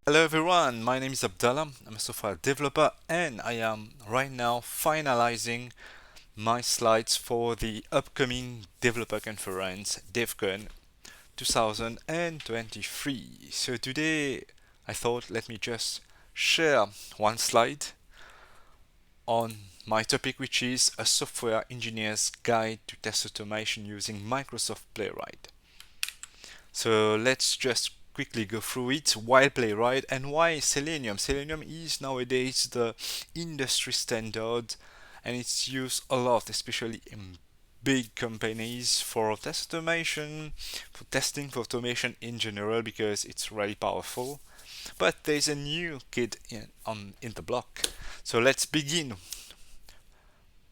Hello everyone, my name is Abdallah. I'm a software developer and I am right now finalizing my slides for the upcoming developer conference DevCon 2023. So today I thought let me just share one slide on my topic, which is a software engineer's guide to test automation using Microsoft Playwright. So let's just quickly go through it. Why Playwright and why Selenium? Selenium is nowadays the industry standard and it's used a lot, especially in big companies for test automation, for testing, for automation in general, because it's really powerful. But there's a new kid in the block. So let's begin.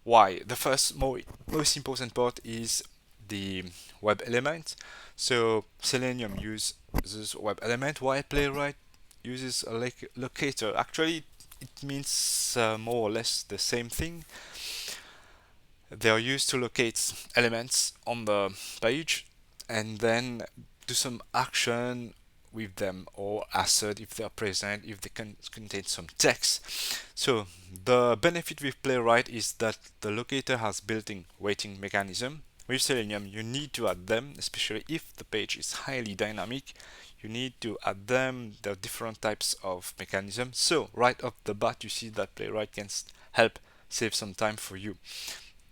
Why? The first most important part is the web element. So Selenium uses web element, while Playwright uses a locator. Actually, it means more or less the same thing. They are used to locate elements on the page and then do some action with them or assert if they are present, if they can contain some text. So the benefit with Playwright is that the locator has built-in weighting mechanism. With Selenium, you need to add them, especially if the page is highly dynamic. You need to add them. There are different types of mechanisms. So right off the bat, you see that Playwright can help save some time for you.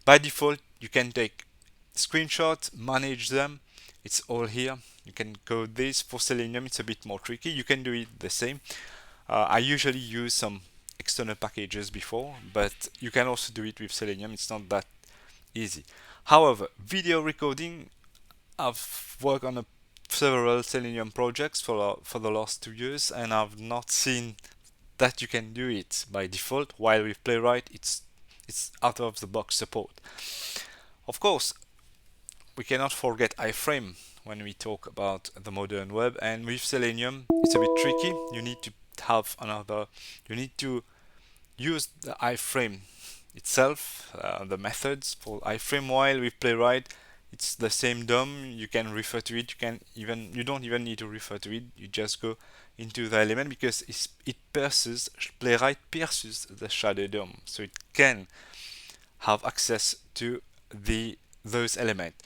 By default, you can take screenshots, manage them. It's all here. You can code this. For Selenium, it's a bit more tricky. You can do it the same. I usually use some external packages before, but you can also do it with Selenium. It's not that easy. However, video recording, I've worked on several Selenium projects for the last 2 years, and I've not seen that you can do it by default. While with Playwright, it's out of the box support. Of course, we cannot forget iframe when we talk about the modern web, and with Selenium, it's a bit tricky. You need to use the iframe itself, the methods for iframe. While with Playwright, it's the same DOM. You can refer to it. You don't even need to refer to it. You just go into the element because it pierces Playwright pierces the shadow DOM, so it can have access to the those elements.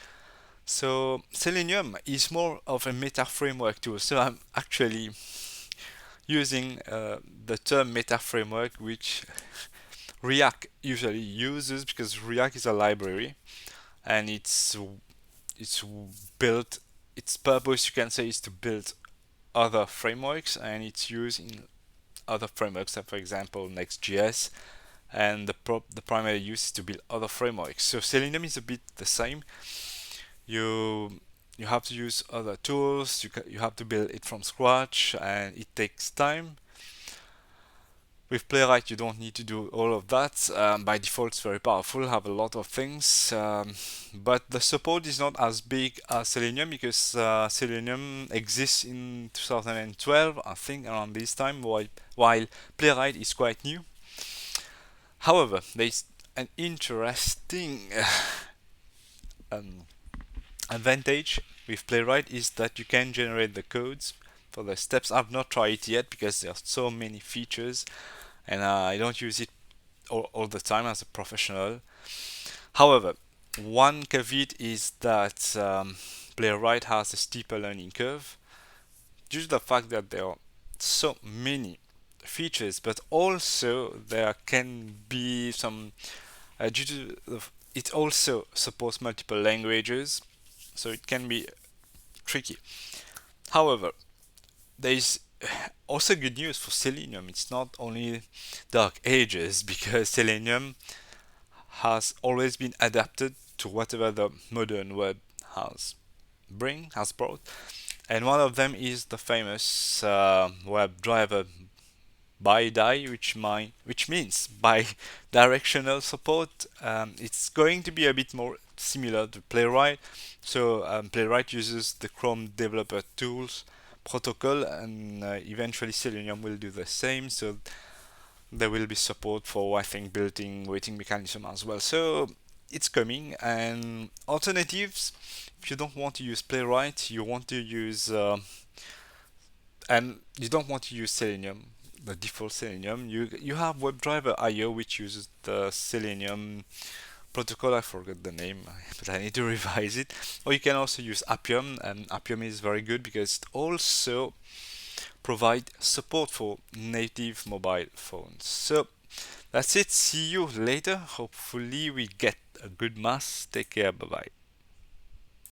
So Selenium is more of a meta framework tool. So I'm actually using the term meta framework, which React usually uses because React is a library and it's built. Its purpose, you can say, is to build other frameworks, and it's used in other frameworks. So for example, Next.js, and the primary use is to build other frameworks. So Selenium is a bit the same. You you have to use other tools. You have to build it from scratch, and it takes time. With Playwright, you don't need to do all of that. By default, it's very powerful, have a lot of things, but the support is not as big as Selenium because Selenium exists in 2012, I think, around this time, while Playwright is quite new. However, there's an interesting um, advantage with Playwright is that you can generate the codes for the steps. I've not tried it yet because there are so many features and I don't use it all the time as a professional. However, one caveat is that Playwright has a steeper learning curve due to the fact that there are so many features, but also there can be some due to it also supports multiple languages, so it can be tricky. However, there is also good news for Selenium. It's not only dark ages because Selenium has always been adapted to whatever the modern web has brought, and one of them is the famous web driver BiDi, which means bi-directional support. It's going to be a bit more similar to Playwright. So Playwright uses the Chrome Developer Tools protocol, and eventually Selenium will do the same. So there will be support for, I think, built-in weighting mechanism as well. So it's coming. And alternatives, if you don't want to use Playwright, you want to use And you don't want to use Selenium, the default Selenium. You have WebDriver IO, which uses the Selenium protocol. I forgot the name, but I need to revise it. Or you can also use Appium, and Appium is very good because it also provide support for native mobile phones. So that's it. See you later. Hopefully we get a good mass. Take care. Bye bye.